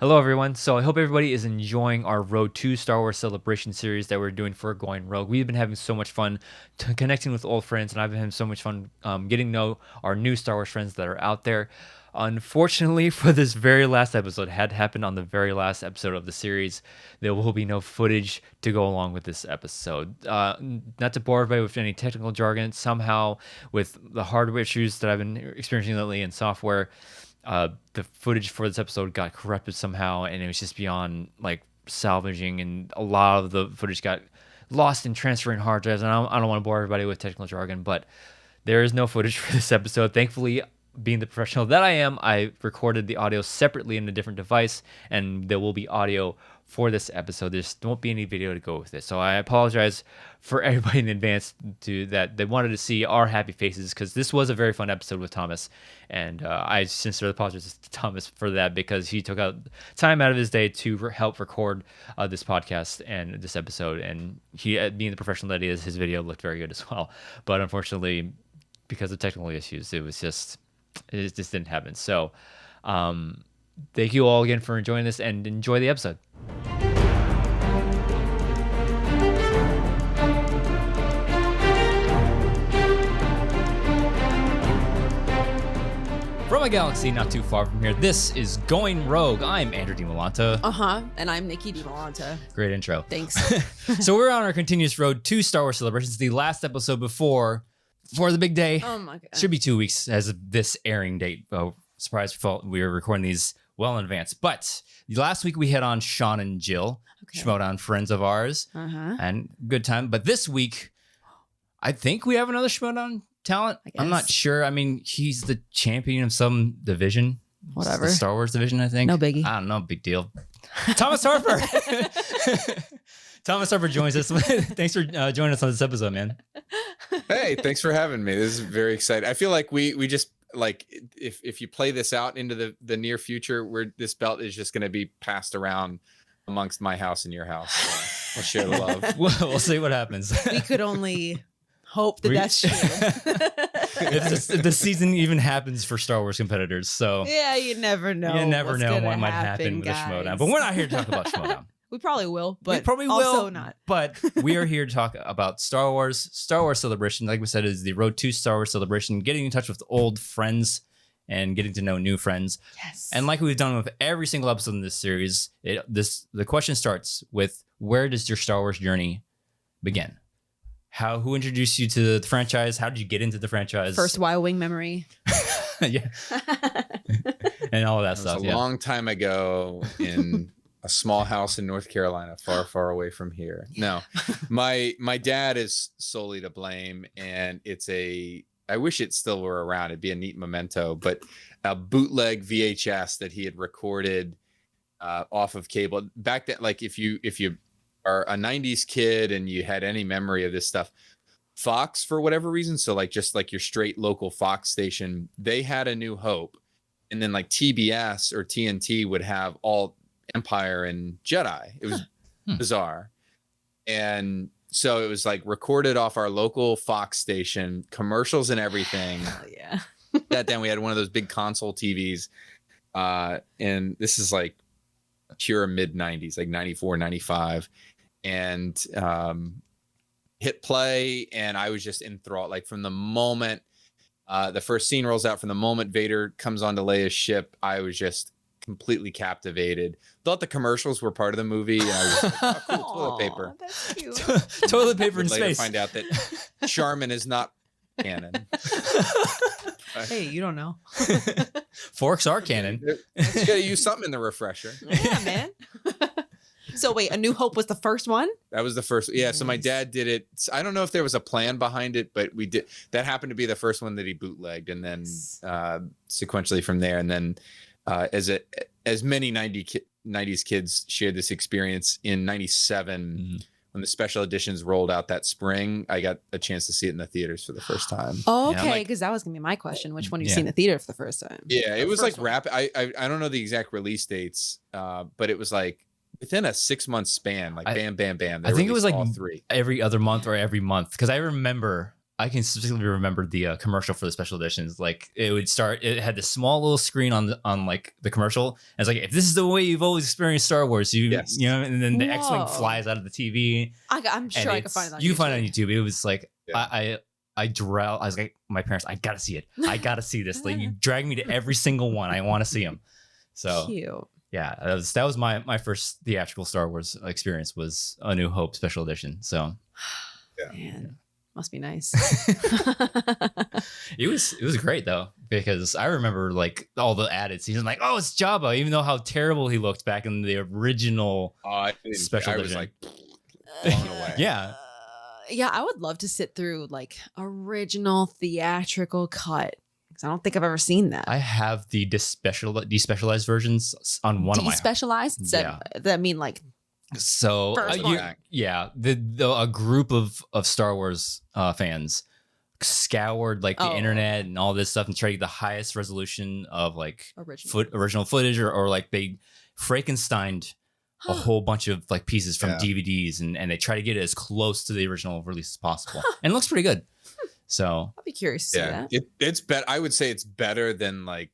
Hello, everyone. So I hope everybody is enjoying our Road to Star Wars Celebration series that we're doing for Going Rogue. We've been having so much fun connecting with old friends, and I've been having so much fun getting to know our new Star Wars friends that are out there. Unfortunately, for this very last episode, had happened on the very last episode of the series, there will be no footage to go along with this episode. Not to bore everybody with any technical jargon, somehow with the hardware issues that I've been experiencing lately in software, the footage for this episode got corrupted somehow, and it was just beyond like salvaging, and a lot of the footage got lost in transferring hard drives. And I don't want to bore everybody with technical jargon, but there is no footage for this episode. Thankfully, being the professional that I am, I recorded the audio separately in a different device, and there will be audio for this episode. There won't be any video to go with it. So I apologize for everybody in advance to that they wanted to see our happy faces, because this was a very fun episode with Thomas. And I sincerely apologize to Thomas for that, because he took out time out of his day to help record this podcast and this episode. And he, being the professional that he is, his video looked very good as well. But unfortunately, because of technical issues, it just didn't happen. So thank you all again for enjoying this, and enjoy the episode. From a galaxy not too far from here, this is Going Rogue. I'm Andrew Dimalanta. And I'm Nicki Dimalanta. Great intro. Thanks. So we're on our continuous road to Star Wars Celebrations, the last episode before the big day. Oh my God. Should be 2 weeks as of this airing date. Oh, surprise, we were recording these well in advance. But last week we had on Sean and Jill, Schmodown, friends of ours, and good time. But this week, I think we have another Schmodown talent. I'm not sure. I mean, he's the champion of some division. Whatever. The Star Wars division, I think. No biggie. I don't know. Big deal. Thomas Harper. Thomas Harper joins us. Thanks for joining us on this episode, man. Hey, thanks for having me. This is very exciting. I feel like we just, like, if you play this out into the near future, where this belt is just going to be passed around amongst my house and your house. So we'll share the love. We'll see what happens. We could only hope that that's true. if the season even happens for Star Wars competitors. So yeah, you never know. You never know what might happen with a Schmodown. But we're not here to talk about Schmodown. We probably will, but we probably also will not. But we are here to talk about Star Wars Celebration. Like we said, is the road to Star Wars Celebration, getting in touch with old friends and getting to know new friends. Yes. And like we've done with every single episode in this series, the question starts with, where does your Star Wars journey begin? Who introduced you to the franchise? How did you get into the franchise? First Y-Wing memory. Yeah. And all of that stuff. A long time ago in a small house in North Carolina, far, far away from here. No, my dad is solely to blame, and I wish it still were around. It'd be a neat memento, but a bootleg VHS that he had recorded off of cable back then. Like if you are a 90s kid and you had any memory of this stuff, Fox, for whatever reason, so like just like your straight local Fox station, they had A New Hope, and then like TBS or TNT would have all Empire and Jedi. It was bizarre. And so it was like recorded off our local Fox station, commercials and everything. Oh yeah. That then we had one of those big console TVs, and this is like pure mid 90s, like 94, 95, and hit play, and I was just enthralled. Like from the moment the first scene rolls out, from the moment Vader comes onto Leia's ship, I was just completely captivated. Thought the commercials were part of the movie, and I was like, oh, cool, toilet paper. That's cute. Toilet paper in Later space. Find out that Charmin is not canon. Hey, you don't know. Forks are canon. You gotta use something in the refresher. Yeah, man. So wait, A New Hope was the first one? That was the first. Yeah. So my dad did it. I don't know if there was a plan behind it, but we did. That happened to be the first one that he bootlegged, and then sequentially from there, and then as many 90s kids shared this experience in 97 when the special editions rolled out that spring. I got a chance to see it in the theaters for the first time. Oh, okay, because that was gonna be my question. Which one did you see in the theater for the first time? Yeah, it was like rapid. I don't know the exact release dates, but it was like within a 6-month span, like bam, bam, bam. I think it was like all three every other month or every month, because I remember I can specifically remember the commercial for the special editions. Like it would start, it had this small little screen on like the commercial. And it's like, if this is the way you've always experienced Star Wars, you know, and then the X-Wing flies out of the TV. I'm sure I can find it on you YouTube. Find it on YouTube. It was like, I was like, my parents, I gotta see it. I gotta see this. Like you drag me to every single one. I want to see them. So cute. Yeah, that was my first theatrical Star Wars experience was A New Hope special edition. So yeah. Man, must be nice. It was great though, because I remember like all the added scenes. I'm like, oh, it's Jabba, even though how terrible he looked back in the original special edition. I was like blown away. Yeah. Yeah, I would love to sit through like original theatrical cut. I don't think I've ever seen that. I have the despecialized versions on one of my. Despecialized? Yeah. That mean like. So a group of Star Wars fans scoured like the internet and all this stuff and tried to get the highest resolution of like original footage or like they Frankensteined a whole bunch of like pieces from DVDs and they try to get it as close to the original release as possible. And it looks pretty good. So I'll be curious to see that. It's better. I would say it's better than like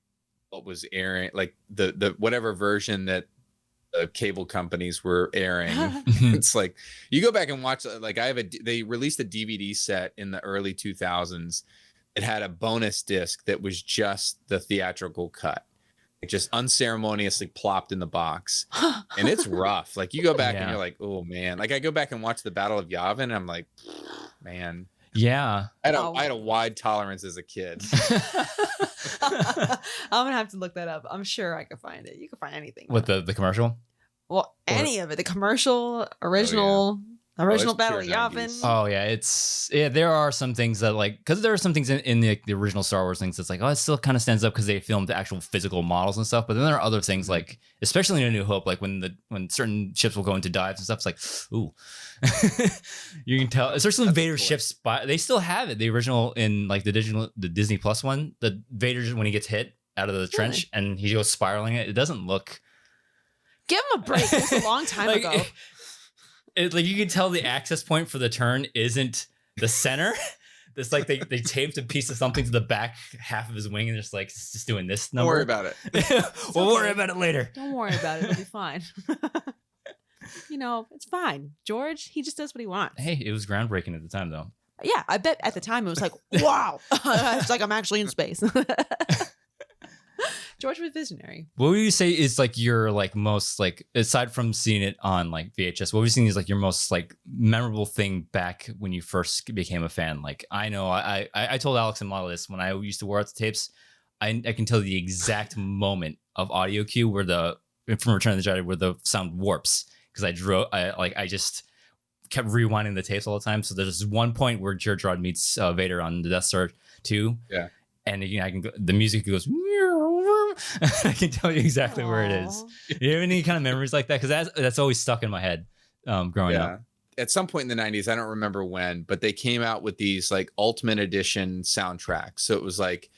what was airing, like the whatever version that the cable companies were airing. It's like you go back and watch. Like they released a DVD set in the early 2000s. It had a bonus disc that was just the theatrical cut. It just unceremoniously plopped in the box, and it's rough. Like you go back and you're like, oh man. Like I go back and watch the Battle of Yavin, and I'm like, man. Yeah, I had a wide tolerance as a kid. I'm gonna have to look that up. I'm sure I could find it. You can find anything. What the commercial? Well, any of it. The commercial, original Battle of Yavin. Oh yeah, there are some things that like because there are some things in the original Star Wars things that's like it still kind of stands up because they filmed the actual physical models and stuff. But then there are other things like, especially in A New Hope, like when certain ships will go into dives and stuff. It's like, ooh, you can tell. Especially Vader ships, they still have it. The original in like the Disney Plus one, the Vader when he gets hit out of the trench and he goes spiraling it doesn't look. Give him a break. It was a long time ago. Like you can tell the access point for the turn isn't the center. It's like they taped a piece of something to the back half of his wing and just like it's just doing this number. Don't worry about it. We'll worry about it later. Don't worry about it. It'll be fine. You know, it's fine. George, he just does what he wants. Hey, it was groundbreaking at the time though. Yeah, I bet at the time it was like, wow. It's like I'm actually in space. George was visionary. What would you say is like your like most like aside from seeing it on like VHS, what would you say is like your most like memorable thing back when you first became a fan? Like I know I told Alex and Model this when I used to wear out the tapes. I can tell the exact moment of audio cue where from Return of the Jedi where the sound warps because I just kept rewinding the tapes all the time. So there's one point where Jar Jar meets Vader on the Death Star 2. Yeah. And you know, the music goes. I can tell you exactly where it is. You have any kind of memories like that? Because that's always stuck in my head growing up. At some point in the 90s, I don't remember when, but they came out with these like Ultimate Edition soundtracks. So it was like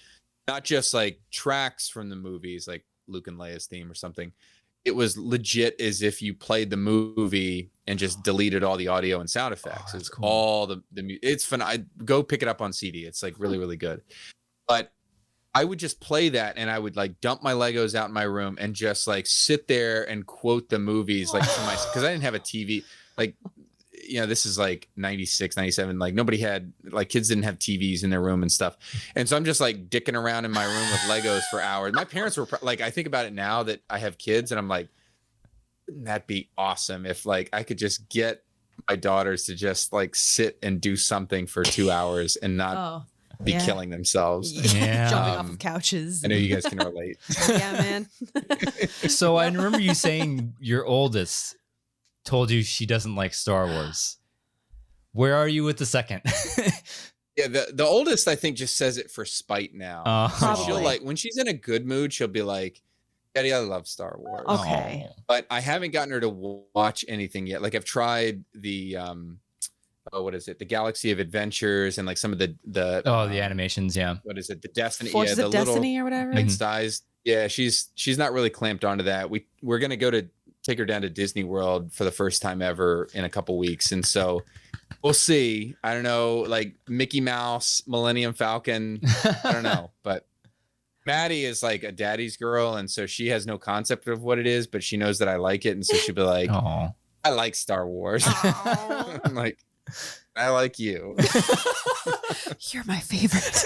not just like tracks from the movies, like Luke and Leia's theme or something. It was legit as if you played the movie and just deleted all the audio and sound effects. It's cool. All the it's fun. I go pick it up on CD. It's like really, really good. But I would just play that and I would like dump my Legos out in my room and just like sit there and quote the movies like to myself because I didn't have a TV. Like, you know, this is like 96, 97. Like nobody had like kids didn't have TVs in their room and stuff. And so I'm just like dicking around in my room with Legos for hours. My parents were like, I think about it now that I have kids and I'm like, wouldn't that be awesome if like I could just get my daughters to just like sit and do something for 2 hours and not be killing themselves. Jumping off of couches. I know you guys can relate. Yeah, man. So I remember you saying your oldest told you she doesn't like Star Wars. Where are you with the second? Yeah, the oldest I think just says it for spite now. So she'll like when she's in a good mood, she'll be like, Daddy, I love Star Wars. Okay. But I haven't gotten her to watch anything yet. Like I've tried the what is it? The Galaxy of Adventures and like some of the animations, yeah. What is it? The Destiny, Forces of Destiny or whatever. Sized. Yeah, she's not really clamped onto that. We're gonna go to take her down to Disney World for the first time ever in a couple weeks, and so we'll see. I don't know, like Mickey Mouse, Millennium Falcon. I don't know, but Maddie is like a daddy's girl, and so she has no concept of what it is, but she knows that I like it, and so she'll be like, Oh, I like Star Wars. I'm like, I like you. You're my favorite.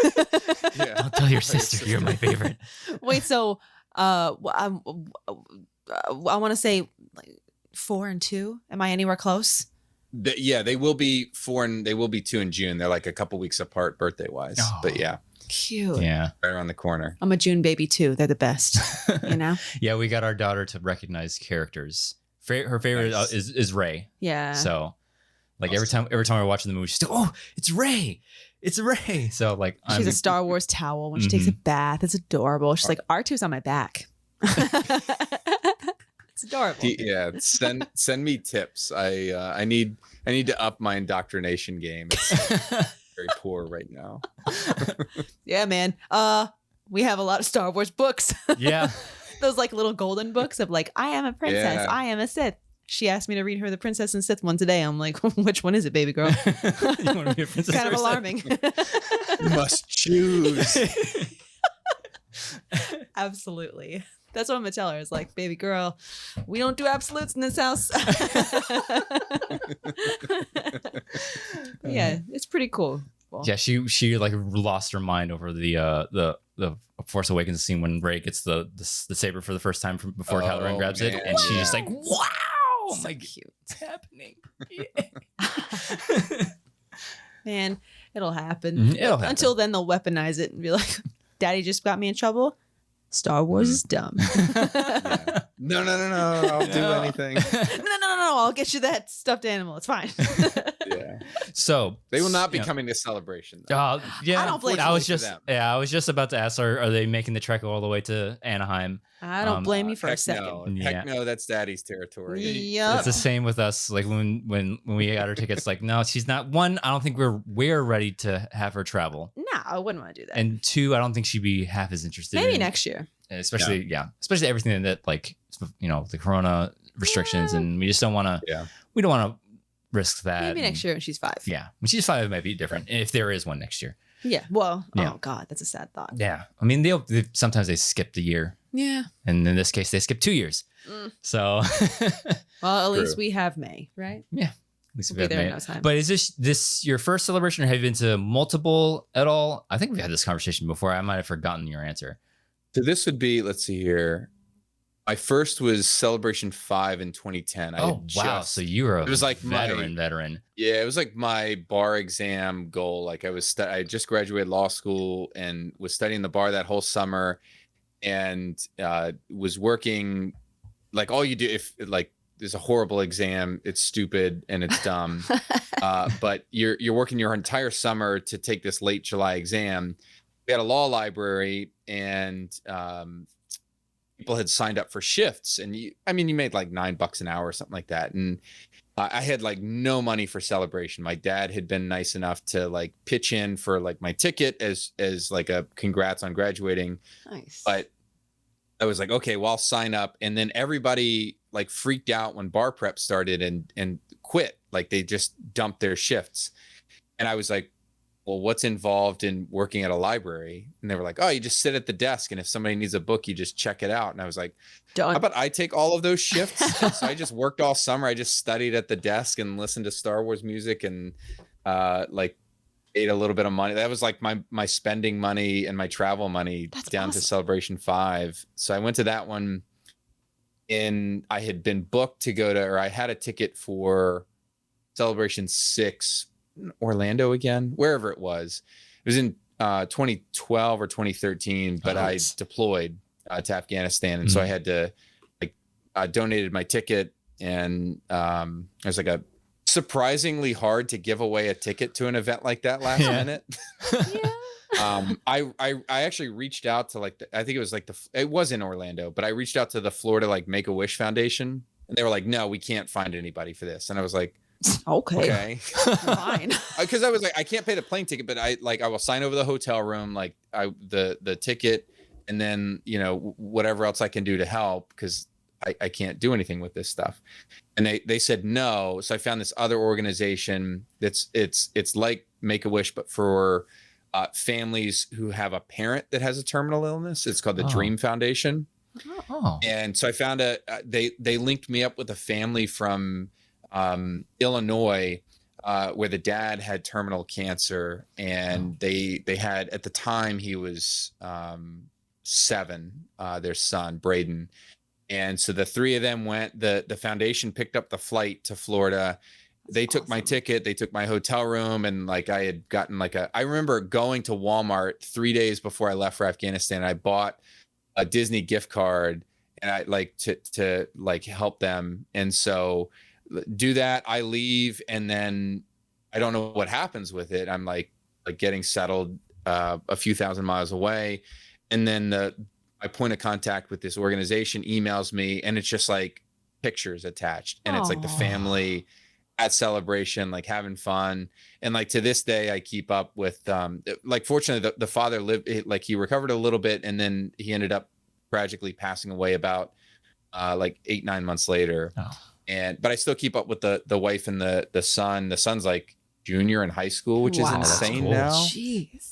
Yeah. don't tell your sister you're my favorite. Wait, so I want to say like 4 and 2. Am I anywhere close? Yeah, they will be 4 and they will be 2 in June. They're like a couple weeks apart birthday wise. Oh. But yeah, Cute. Yeah. right around the corner. I'm a June baby too. They're the best. You know? Yeah, we got our daughter to recognize characters. Her favorite Nice. is Ray. Yeah. So, like Awesome. every time we're watching the movie, she's like, "Oh, it's Ray! It's Ray!" So like, She has a Star Wars towel when she takes a bath. It's adorable. She's like, R2's on my back. It's adorable. Yeah, send me tips. I need to up my indoctrination game. It's very poor right now. Yeah, man. We have a lot of Star Wars books. yeah. Those like little golden books of like, I am a princess. Yeah. I am a Sith. She asked me to read her the Princess and Sith one today. I'm like, which one is it, baby girl? You want to be a princess Kind of or something? alarming. You must choose. Absolutely. That's what I'm gonna tell her. Is like, baby girl, we don't do absolutes in this house. Yeah, it's pretty cool. Well, Yeah, she like lost her mind over the Force Awakens scene when Rey gets the saber for the first time before Kylo Ren grabs it, man. and she's just like, "Wow!" I'm so like, cute. "What's happening?" Man, it'll happen. It'll happen. Until then, they'll weaponize it and be like, "Daddy just got me in trouble. Star Wars is dumb." Yeah. No. I'll do No. anything. No. I'll get you that stuffed animal. It's fine. Yeah. So They will not be yeah. coming to Celebration. though. Yeah, I don't blame I was you for just them. I was just about to ask, are they making the trek all the way to Anaheim? I don't blame you for a Heck second. no. Yeah. Heck no, that's Daddy's territory. Yep. It's the same with us. Like when we got our tickets, like no, she's not. One, I don't think we're ready to have her travel, No, I wouldn't want to do that. and two, I don't think she'd be half as interested. Maybe in, next year. especially especially everything that like the Corona restrictions, Yeah. and we just don't want to. Yeah. We don't want to risk that. Maybe and- next year when she's 5. Yeah, when she's 5, it might be different if there is one next year. Yeah. Well, Yeah. oh God, that's a sad thought. Yeah, I mean they sometimes they skip the year, Yeah. and in this case they skip 2 years. Mm. So Well, at True. least we have May, right? at least We'll we've be had there in May. no time. But is this your first celebration, or have you been to multiple at all? I think we've had this conversation before. I might have forgotten your answer. So this would be, let's see here. My first was Celebration 5 in 2010. I Oh had wow! just- So you were a it was like veteran. Yeah, it was like my bar exam goal. Like I had just graduated law school and was studying the bar that whole summer, and was working. Like all you do, if like there's a horrible exam, it's stupid and it's dumb, but you're working your entire summer to take this late July exam. We had a law library, and people had signed up for shifts, and you made like $9 an hour or something like that, and I had like no money for Celebration. My dad had been nice enough to like pitch in for like my ticket as like a congrats on graduating, Nice. but I was like, okay, well, I'll sign up. And then everybody like freaked out when bar prep started and quit. Like they just dumped their shifts. And I was like, well, what's involved in working at a library? And they were like, oh, you just sit at the desk, and if somebody needs a book, you just check it out. And I was like, how Don't. about I take all of those shifts? And so I just worked all summer. I just studied at the desk and listened to Star Wars music, and like ate a little bit of money. That was like my spending money and my travel money That's down to awesome. Celebration 5. So I went to that one, and I had been booked to go to, or I had a ticket for Celebration 6, Orlando again, wherever it was. It was in 2012 or 2013, but I Nice. deployed to Afghanistan, and so I had to donated my ticket, and it was like a surprisingly hard to give away a ticket to an event like that last Yeah. minute. Yeah. I actually reached out to I think it was it was in Orlando, but I reached out to the Florida Make-A-Wish Foundation, and they were like, no, we can't find anybody for this. And I was like, Okay. okay. Fine. Because I was like, I can't pay the plane ticket, but I will sign over the hotel room, the ticket, and then whatever else I can do to help, because I can't do anything with this stuff. And they said no. So I found this other organization that's it's like Make-A-Wish, but for families who have a parent that has a terminal illness. It's called the Dream Foundation. Oh. And so I found they linked me up with a family from Illinois, where the dad had terminal cancer, and they had, at the time he was 7, their son Braden. And so the 3 of them went, the foundation picked up the flight to Florida. They took my ticket, they took my hotel room, and like I had gotten I remember going to Walmart 3 days before I left for Afghanistan, and I bought a Disney gift card, and I like to like help them. And so do that, I leave, and then I don't know what happens with it. I'm like getting settled a few thousand miles away, and then my point of contact with this organization emails me, and it's just like pictures attached, and it's like the family at Celebration, like having fun. And like to this day I keep up with like, fortunately the father lived, like he recovered a little bit, and then he ended up tragically passing away about like 8-9 months later. But I still keep up with the wife and the son. The son's like junior in high school, which is insane now. Jeez.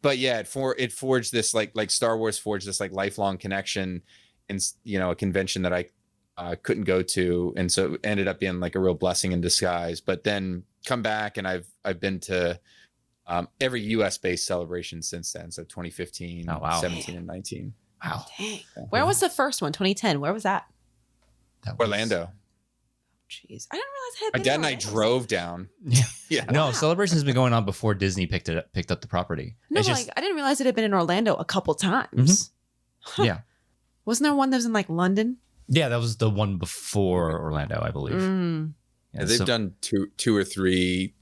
But yeah, it forged this like Star Wars forged this like lifelong connection, and a convention that I couldn't go to, and so it ended up being like a real blessing in disguise. But then come back, and I've been to every US based celebration since then. So 2015, 17, and 19. Wow. Dang. Where was the first one? 2010. Where was that? Orlando. Jeez, I didn't realize it had My been dad and I Orlando. drove down. Yeah. No, Celebration's been going on before Disney picked up the property. No, It's I didn't realize it had been in Orlando a couple times. Yeah. Wasn't there one that was in like London? Yeah, that was the one before Orlando, I believe. Yeah, they've done two or three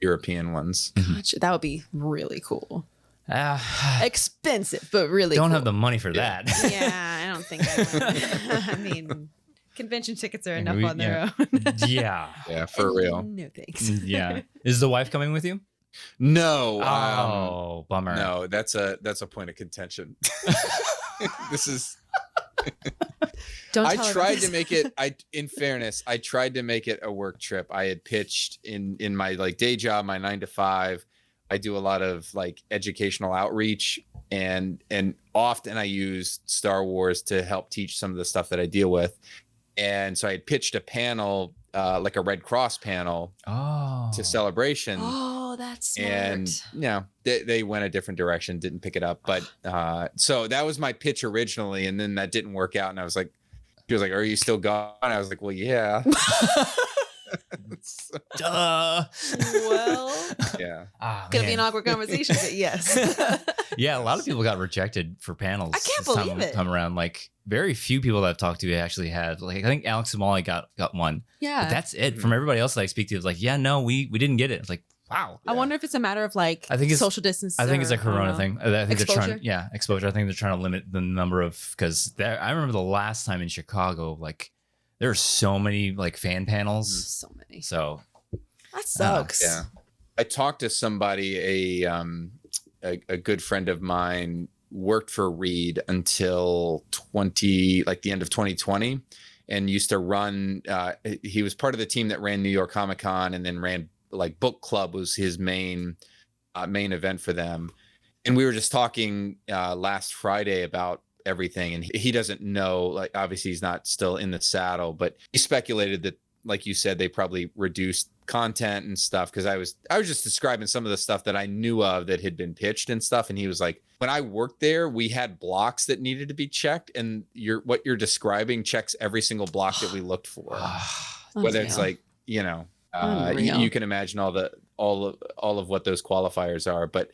European ones. Gotcha. That would be really cool. Ah, Expensive, but really don't cool. have the money for that. Yeah, I don't think I would. I mean, convention tickets are enough on their own. Yeah. Yeah, for real. No thanks. Yeah. Is the wife coming with you? No. Oh, bummer. No, that's a point of contention. This is. Don't I tell her tried this. to make it. In fairness, I tried to make it a work trip. I had pitched in my like day job, my 9 to 5. I do a lot of like educational outreach, and often I use Star Wars to help teach some of the stuff that I deal with. And so I had pitched a panel, like a Red Cross panel, to Celebration. Oh, that's smart. And they went a different direction, didn't pick it up. But so that was my pitch originally, and then that didn't work out. And I was like, she was like, "Are you still gone?" I was like, "Well, yeah." Duh. Well, Yeah. gonna be an awkward conversation, but yes. Yeah, a lot of people got rejected for panels. I can't this believe it. Time around, like very few people that I've talked to actually have. Like I think Alex Somali got one. Yeah. But that's it. From everybody else that I speak to, it's like, yeah, no, we didn't get it. It's like, wow. I wonder if it's a matter of like I think it's social distance. I think it's a or, I don't Corona know. thing. I think Exposure? they're trying, exposure. I think they're trying to limit the number of, because I remember the last time in Chicago, like there were so many like fan panels. So many. So That sucks. Yeah. I talked to somebody, a good friend of mine worked for Reed until the end of 2020, and used to run, he was part of the team that ran New York Comic Con, and then ran like book club was his main event for them. And we were just talking last Friday about everything, and he doesn't know, like obviously he's not still in the saddle, but he speculated that, like you said, they probably reduced content and stuff, because I was just describing some of the stuff that I knew of that had been pitched and stuff, and he was like, when I worked there, we had blocks that needed to be checked, and what you're describing checks every single block that we looked for. Whether it's like, you can imagine all of what those qualifiers are. But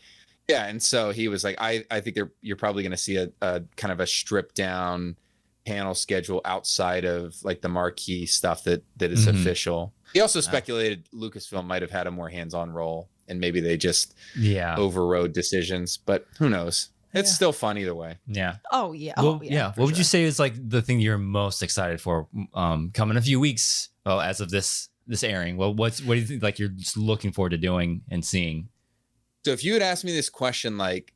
yeah, and so he was like, I think you're probably going to see a kind of a stripped down panel schedule outside of like the marquee stuff that is official. He also speculated Lucasfilm might have had a more hands-on role, and maybe they just overrode decisions, but who knows? It's still fun either way. Yeah. Oh yeah. Well, what would you say is like the thing you're most excited for coming a few weeks? Well, as of this airing, well, what do you think like you're just looking forward to doing and seeing? So if you had asked me this question like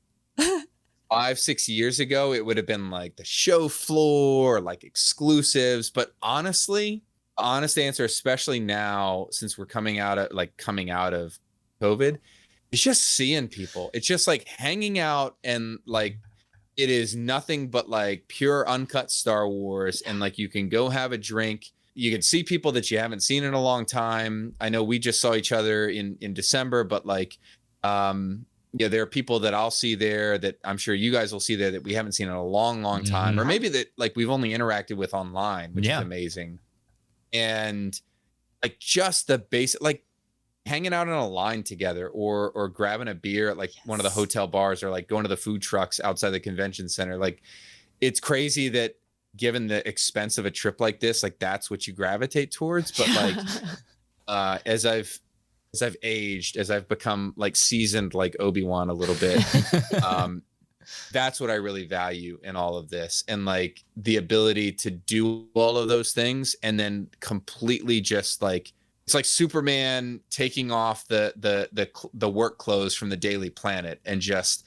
5-6 years ago, it would have been like the show floor, like exclusives. But honestly, honest answer, especially now since we're coming out of COVID, it's just seeing people. It's just like hanging out, and like it is nothing but like pure uncut Star Wars. And like you can go have a drink. You can see people that you haven't seen in a long time. I know we just saw each other in December, but like yeah, there are people that I'll see there that I'm sure you guys will see there that we haven't seen in a long time, or maybe that like we've only interacted with online, which is amazing. And like just the basic, like hanging out in a line together, or grabbing a beer at like one of the hotel bars, or like going to the food trucks outside the convention center. Like it's crazy that given the expense of a trip like this, like that's what you gravitate towards. But like as I've aged, as I've become like seasoned like Obi-Wan a little bit, that's what I really value in all of this. And like the ability to do all of those things and then completely just like, it's like Superman taking off the work clothes from the Daily Planet and just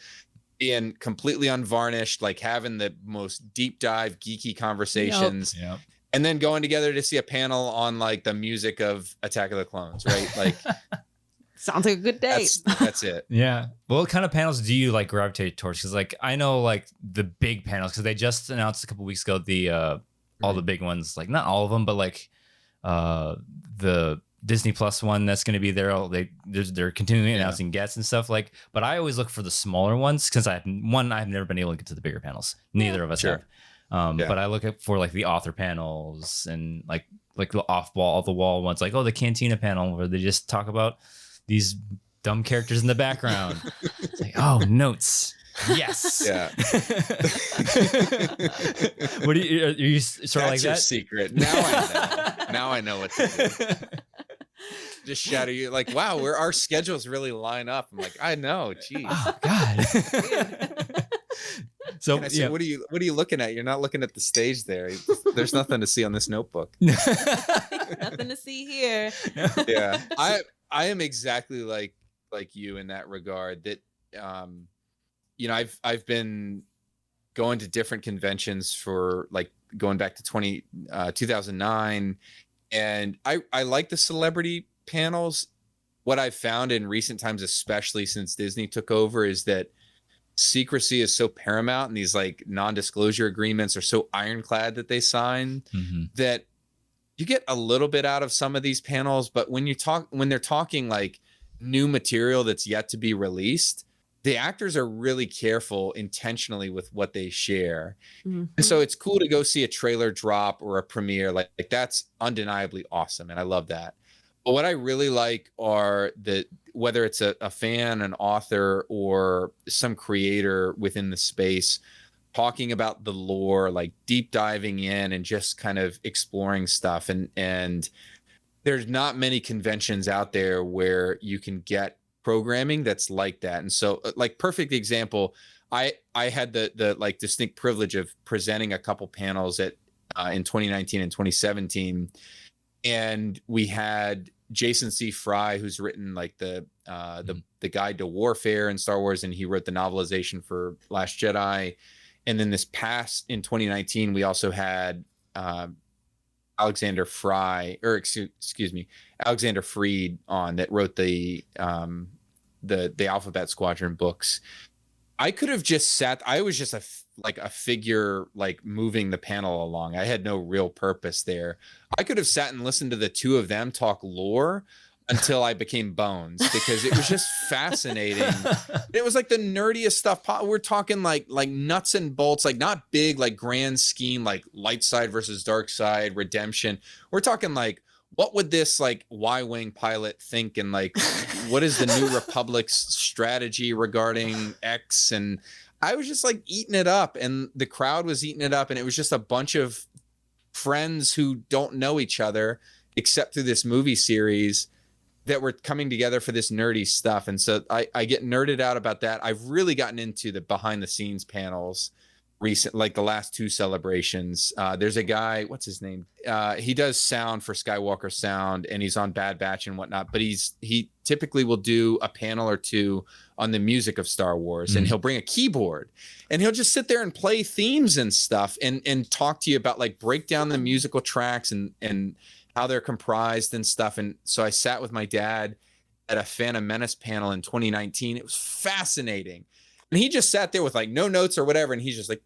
being completely unvarnished, like having the most deep dive geeky conversations. Yep. And then going together to see a panel on like the music of Attack of the Clones, right? Like sounds like a good day. That's it. Yeah. What kind of panels do you like gravitate towards? Because like I know like the big panels, because they just announced a couple weeks ago the all the big ones, like not all of them, but like the Disney Plus one that's going to be there. They're continually announcing guests and stuff like. But I always look for the smaller ones because I've never been able to get to the bigger panels. Neither of us have. But I look for like the author panels and like the off the wall ones, like the Cantina panel where they just talk about these dumb characters in the background. It's like, notes. Yes. Yeah. What are you sort of like your that? Secret. Now I know. Now I know what to do. Just shadow you, like, wow, our schedules really line up. I'm like, I know, geez. Oh God. So I say, what are you looking at? You're not looking at the stage there. There's nothing to see on this notebook. Nothing to see here. Yeah. I am exactly like you in that regard, that I've been going to different conventions for like going back to 2009, and I like the celebrity panels. What I've found in recent times, especially since Disney took over, is that secrecy is so paramount, and these like non-disclosure agreements are so ironclad that they sign, that you get a little bit out of some of these panels. But when they're talking like new material that's yet to be released, the actors are really careful intentionally with what they share. And so it's cool to go see a trailer drop or a premiere. Like that's undeniably awesome. And I love that. But what I really like are whether it's a fan, an author, or some creator within the space talking about the lore, like deep diving in and just kind of exploring stuff. And there's not many conventions out there where you can get programming that's like that. And so like perfect example, I had the like distinct privilege of presenting a couple panels at in 2019 and 2017. And we had Jason C. Fry, who's written like the Guide to Warfare in Star Wars, and he wrote the novelization for Last Jedi. And then this past in 2019, we also had Alexander Freed on, that wrote the Alphabet Squadron books. I could have just I was just a figure like moving the panel along. I had no real purpose there. I could have sat and listened to the two of them talk lore until I became Bones, because it was just fascinating. It was like the nerdiest stuff. We're talking like nuts and bolts, like not big, like grand scheme, like light side versus dark side, redemption. We're talking like, what would this like Y-Wing pilot think? And like, what is the New Republic's strategy regarding X? And I was just like eating it up, and the crowd was eating it up. And it was just a bunch of friends who don't know each other except through this movie series that were coming together for this nerdy stuff. And so I get nerded out about that. I've really gotten into the behind the scenes panels recent, like the last two celebrations. There's a guy, what's his name? He does sound for Skywalker Sound, and he's on Bad Batch and whatnot, but he typically will do a panel or two on the music of Star Wars, and he'll bring a keyboard and he'll just sit there and play themes and stuff and talk to you about, like, break down the musical tracks and how they're comprised and stuff. And so I sat with my dad at a Phantom Menace panel in 2019. It was fascinating. And he just sat there with, like, no notes or whatever. And he's just like,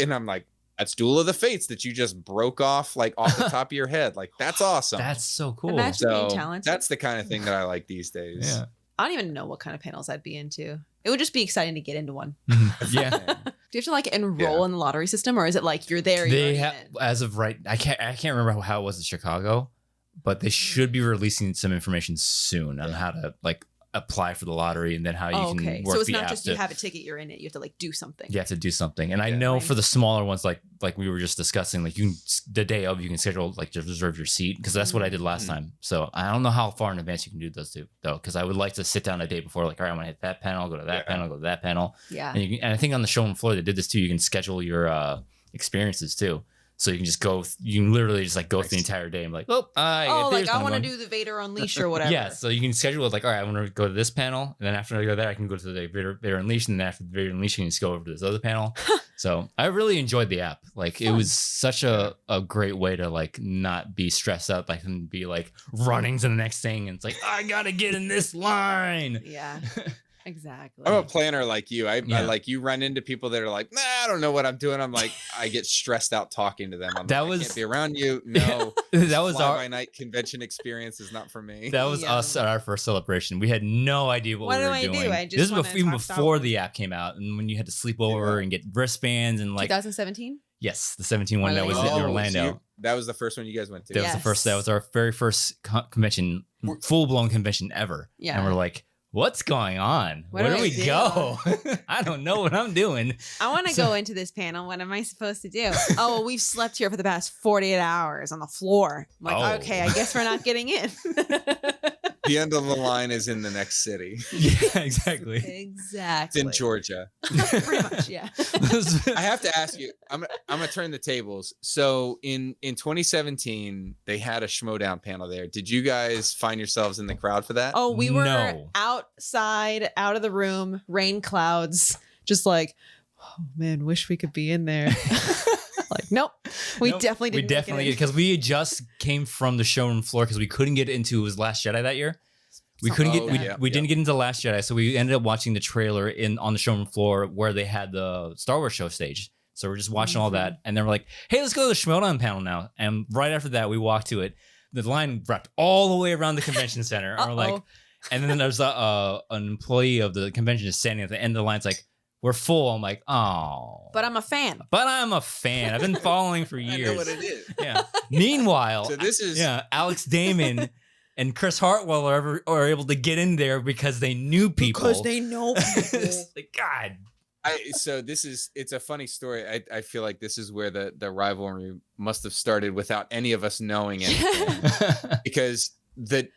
and I'm like, that's Duel of the Fates that you just broke off, like, off the top of your head. Like, that's awesome. That's so cool. Imagine being So talented. that's the kind of thing that I like these days. Yeah. I don't even know what kind of panels I'd be into. It would just be exciting to get into one. Yeah. Do you have to, like, enroll in the lottery system, or is it like you're there? They you're have, as of right, I can't remember how it was in Chicago, but they should be releasing some information soon on how to, like, apply for the lottery, and then how you can work so it's the not app just to, you have a ticket, you're in it. You have to, like, do something. you have to do something. And I Yeah. know for the smaller ones, like we were just discussing, like, you can, the day of, you can schedule, like, to reserve your seat, because that's what I did last time. So I don't know how far in advance you can do those two, though, because I would like to sit down a day before, like, all right, I'm gonna hit that panel, go to that panel, go to that panel. Yeah. And, and I think on the show and floor they did this too. You can schedule your experiences too. So you can just go, you can literally just, like, go through the entire day and be like, like, I want to do the Vader Unleash or whatever. Yeah, so you can schedule it, like, all right, I want to go to this panel, and then after I go there, I can go to the Vader Unleash, and then after the Vader Unleash, you can just go over to this other panel. So I really enjoyed the app. Like, it was such a great way to, like, not be stressed out, like, and be, like, running to the next thing, and it's like, I gotta get in this line. Yeah. Exactly. I'm a planner like you. I Yeah. like, you run into people that are like, nah, I don't know what I'm doing. I'm like, I get stressed out talking to them. I'm That like, was- I can't be around you. No, That was fly our by night convention experience is not for me. That was us at our first celebration. We had no idea what we What were do I do? doing. I just This wanna was even talk Star before Wars. the app came out, and when you had to sleep over and get wristbands and, like, 2017. yes, the 17 one that was Really? in Orlando. So that was the first one you guys went to. That was the first. That Yes. was our very first convention, full blown convention ever. Yeah. And we're like, what's going on? What Where do do I we do? go? I don't know what I'm doing. I want to go into this panel. What am I supposed to do? Oh, well, we've slept here for the past 48 hours on the floor. I'm like, Oh. okay, I guess we're not getting in. The end of the line is in the next city. Yeah, exactly. It's Exactly. in Georgia. Pretty much, yeah. I have to ask you, I'm gonna turn the tables. So in 2017, they had a Schmodown panel there. Did you guys find yourselves in the crowd for that? Oh, we were No. outside, out of the room, rain clouds, just like, oh man, wish we could be in there. Like, nope, we Nope, definitely didn't. We definitely, because we had just came from the showroom floor because we couldn't get into, it was Last Jedi that year. We couldn't Something get, like that. we didn't get into Last Jedi, so we ended up watching the trailer on the showroom floor where they had the Star Wars show stage. So we're just watching all that, and then we're like, hey, let's go to the Schmodown panel now. And right after that, we walked to it. The line wrapped all the way around the convention center. And we're like, and then there's an employee of the convention just standing at the end of the line. It's like, we're full. I'm like, oh. But I'm a fan. But I'm a fan. I've been following for I years. know what it is. Yeah. Meanwhile, So this is Alex Damon and Chris Hartwell are able to get in there because they knew people. Because they know people. It's like, God. it's a funny story. I feel like this is where the rivalry must have started without any of us knowing anything. Because the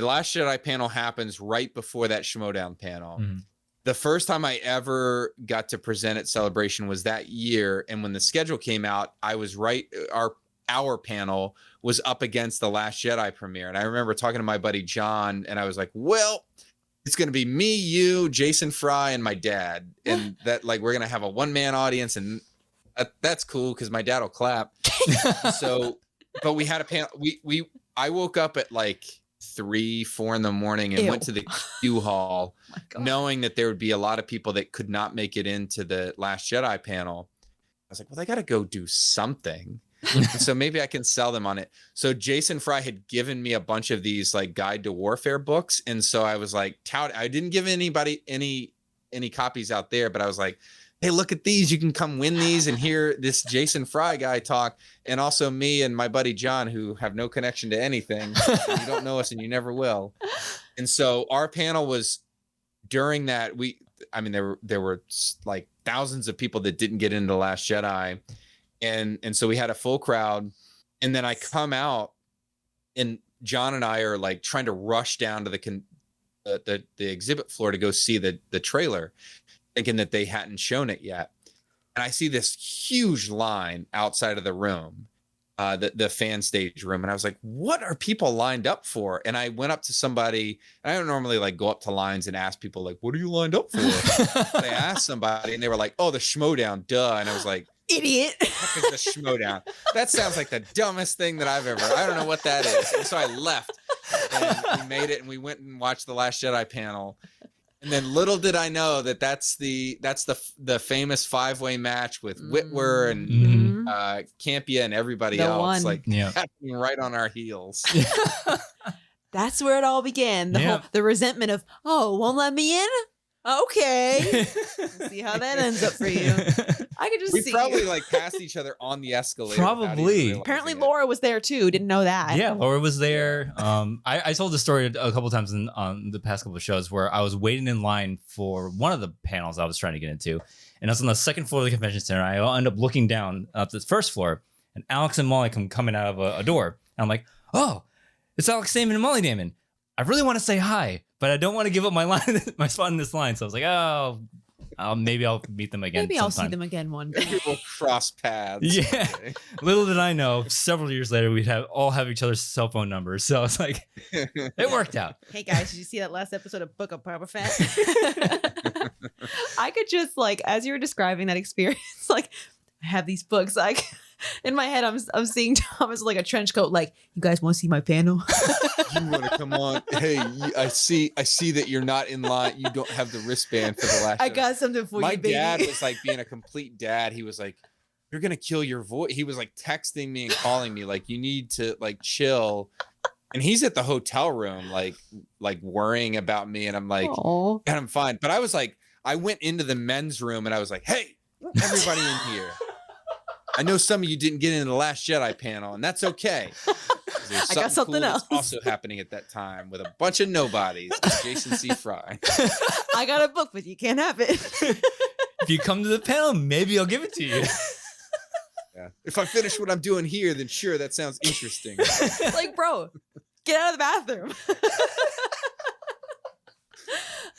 Last Jedi panel happens right before that Schmodown panel. Mhm. The first time I ever got to present at Celebration was that year, and when the schedule came out, I was right. Our panel was up against the Last Jedi premiere, and I remember talking to my buddy John, and I was like, "Well, it's going to be me, you, Jason Fry, and my dad, and that, like, we're going to have a one-man audience, and that's cool because my dad will clap." So, but we had a panel. I woke up at like 3-4 in the morning and Ew. went to the Q hall, Oh my God. knowing that there would be a lot of people that could not make it into the Last Jedi panel. I was like, well, they got to go do something. And so maybe I can sell them on it. So Jason Fry had given me a bunch of these, like, Guide to Warfare books. And so I was like, I didn't give anybody any copies out there, but I was like, hey, look at these. You can come win these and hear this Jason Fry guy talk. And also me and my buddy John, who have no connection to anything. And you don't know us and you never will. And so our panel was during that. There were like thousands of people that didn't get into Last Jedi. And so we had a full crowd, and then I come out, and John and I are like trying to rush down to the exhibit floor to go see the trailer, thinking that they hadn't shown it yet. and I see this huge line outside of the room, the fan stage room, and I was like, what are people lined up for? And I went up to somebody, and I don't normally like go up to lines and ask people like, what are you lined up for? But I asked somebody, and they were like, oh, the Schmodown, duh. And I was like, Idiot. what is the Schmodown? That sounds like the dumbest thing that I've ever. I don't know what that is. And so I left, and we made it, and we went and watched the Last Jedi panel. And then little did I know that that's the famous 5-way match with Witwer and Campia and everybody The else, one. like happening right on our heels. That's where it all began. The resentment of, oh, won't let me in? Okay. See how that ends up for you. I could just We see probably you. like passed each other on the escalator. Probably. Apparently Laura was there too. Didn't know that. Yeah, Laura was there. I told the story a couple times on the past couple of shows where I was waiting in line for one of the panels I was trying to get into, and I was on the second floor of the convention center. I end up looking down at the first floor, and Alex and Molly come coming out of a door. And I'm like, oh, it's Alex Damon and Molly Damon. I really want to say hi, but I don't want to give up my line, my spot in this line. So I was like, oh, maybe I'll meet them again. Maybe sometime. I'll see them again one day. Maybe we'll cross paths. Yeah. someday. Little did I know, several years later, we'd all have each other's cell phone numbers. So it's like, it worked out. Hey guys, did you see that last episode of Book of Boba Fett? I could just like, as you were describing that experience, like I have these books. Like in my head, I'm seeing Thomas like a trench coat. Like, you guys want to see my panel? You want to come on? Hey, I see that you're not in line. You don't have the wristband for the Last. I Jedi. got something for My you, baby. dad was like being a complete dad. He was like, "You're gonna kill your voice." He was like texting me and calling me like, "You need to like chill." And he's at the hotel room, like worrying about me, and I'm like, Aw. and I'm fine. But I was like, I went into the men's room and I was like, "Hey, everybody in here. I know some of you didn't get into the Last Jedi panel, and that's okay. I got something cool else. that's also happening at that time with a bunch of nobodies. Jason C. Fry. I got a book, but you can't have it. If you come to the panel, maybe I'll give it to you. Yeah. If I finish what I'm doing here, then sure, that sounds interesting. Like, bro, get out of the bathroom.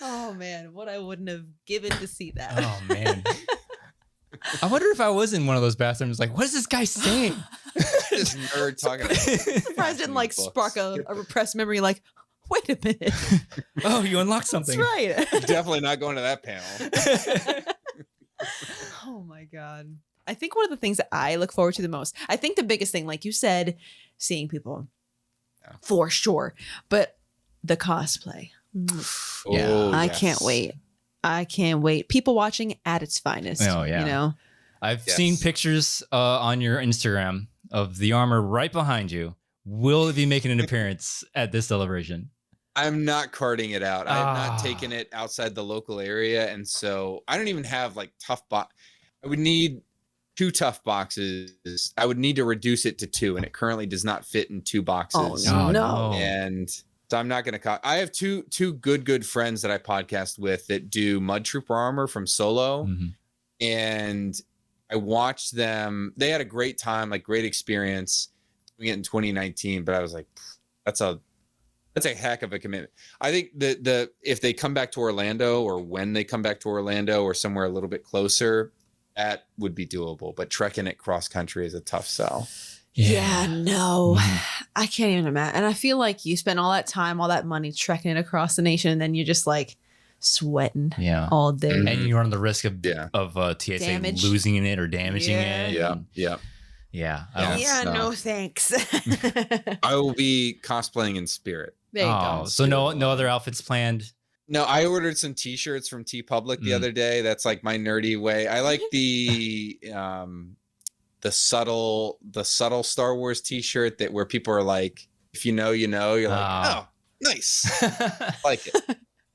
Oh man, what I wouldn't have given to see that. Oh man. I wonder if I was in one of those bathrooms, like, what is this guy saying? This nerd talking. Surprised didn't like spark a repressed memory. Like, wait a minute. Oh, you unlocked something. That's right. Definitely not going to that panel. Oh my god. I think one of the things that I look forward to the most, I think the biggest thing, like you said, seeing people for sure, but the cosplay. Yeah. Oh, I yes. can't wait. I can't wait. People watching at its finest. Oh, yeah. You know? I've Yes. seen pictures on your Instagram of the armor right behind you. Will it be making an appearance at this celebration? I'm not carting it out. I have Ah. not taken it outside the local area, and so I don't even have like tough box. I would need 2 tough boxes. I would need to reduce it to 2, and it currently does not fit in 2 boxes. Oh, Oh, no. And so I'm not going to. I have two good friends that I podcast with that do Mud Trooper armor from Solo, Mhm. and I watched them. They had a great time, like great experience doing it in 2019. But I was like, that's a heck of a commitment. I think the if they come back to Orlando, or when they come back to Orlando, or somewhere a little bit closer, that would be doable. But trekking it cross country is a tough sell. Yeah, no. Mhm. I can't even imagine. And I feel like you spend all that time, all that money trekking it across the nation, and then you're just like sweating Yeah. all day. Mhm. And you run the risk of Yeah. TSA Damage. losing it or damaging Yeah. it. Yeah, And- yeah. Yeah. I Yeah. don't- Yeah, no. no thanks. I will be cosplaying in spirit. There you Oh, go. so no other outfits planned. No, I ordered some T-shirts from TeePublic the Mm. other day. That's like my nerdy way. I like the subtle Star Wars T-shirt that where people are like, if you know, you know. You're like, Ah. oh, nice. I like it.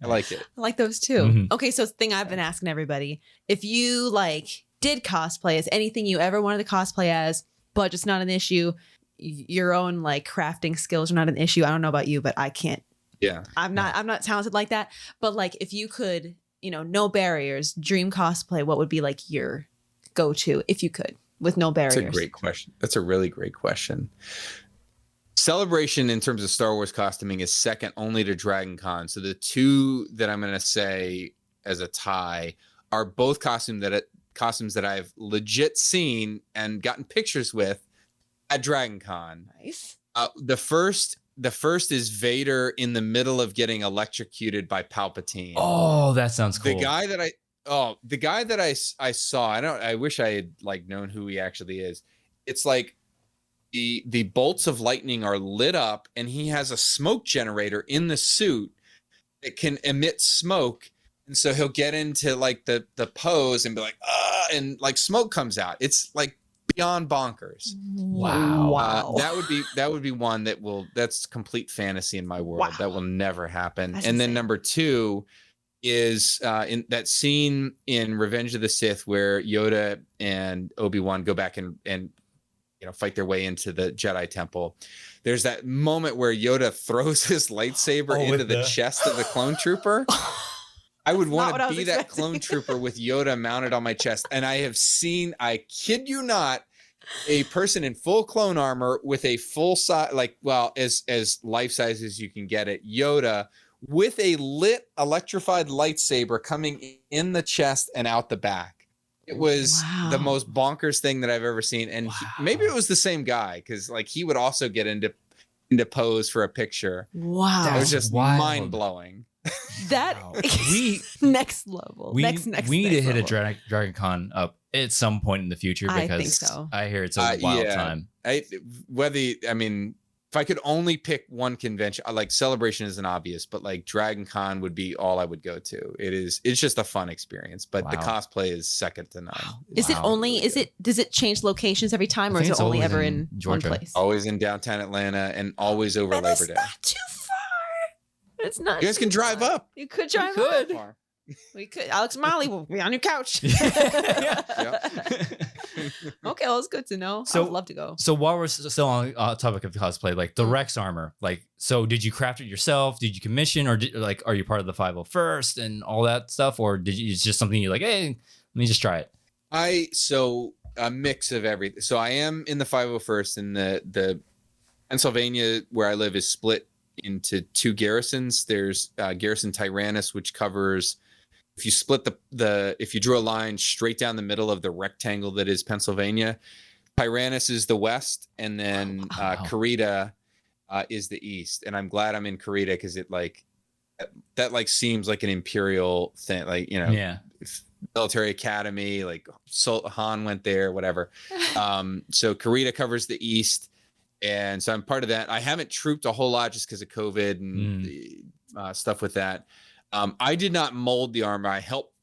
I like it. I like those too. Mhm. Okay, so it's the thing I've been asking everybody. If you like did cosplay as anything you ever wanted to cosplay as, budget's not an issue, your own like crafting skills are not an issue. I don't know about you, but I can't. Yeah. I'm not talented like that. But like if you could, no barriers, dream cosplay, what would be like your go-to if you could with no barriers? That's a great question. That's a really great question. Celebration in terms of Star Wars costuming is second only to DragonCon. So the 2 that I'm going to say as a tie are both costumes costumes that I've legit seen and gotten pictures with at DragonCon. Nice. The first is Vader in the middle of getting electrocuted by Palpatine. Oh, that sounds cool. The guy that I saw, I wish I had like known who he actually is. It's like the bolts of lightning are lit up and he has a smoke generator in the suit that can emit smoke. And so he'll get into like the pose and be like, and like smoke comes out. It's like beyond bonkers. Wow. That would be one that's complete fantasy in my world. Wow. That will never happen. That's and insane. then number 2 is in that scene in Revenge of the Sith where Yoda and Obi-Wan go back and fight their way into the Jedi Temple. There's that moment where Yoda throws his lightsaber into the chest of the clone trooper. I would want to be that clone trooper with Yoda mounted on my chest. And I have seen, I kid you not, a person in full clone armor with a full size, as life size as you can get it, Yoda with a lit electrified lightsaber coming in the chest and out the back. It was the most bonkers thing that I've ever seen. And maybe it was the same guy because like he would also get into pose for a picture. Wow. It was just mind blowing. That next level. We next need to hit a level. DragonCon up at some point in the future because I think so. I hear it's a wild time. If I could only pick one convention, like Celebration isn't obvious, but like DragonCon would be all I would go to. It's just a fun experience, but the cosplay is second to none. Does it change locations every time or is it only ever in Georgia. one place? Always in downtown Atlanta and always over Labor Day. Not too far. It's not. You guys can drive up. You could drive up. We could. Alex Molly will be on your couch. Okay, well, it's good to know. I would love to go. So while we're still on topic of cosplay, like the Rex armor, like, so did you craft it yourself? Did you commission, or are you part of the 501st and all that stuff, or it's just something you're like, hey, let me just try it? So a mix of everything. So I am in the 501st, and the Pennsylvania where I live is split into 2 garrisons. There's Garrison Tyrannus, which covers, if you split if you drew a line straight down the middle of the rectangle that is Pennsylvania, Tyrannus is the west, and then Carita is the east. And I'm glad I'm in Carita because it that seems like an imperial thing, military academy, like Han went there, whatever. So Carita covers the east. And so I'm part of that. I haven't trooped a whole lot just because of COVID and stuff with that. I did not mold the armor. I helped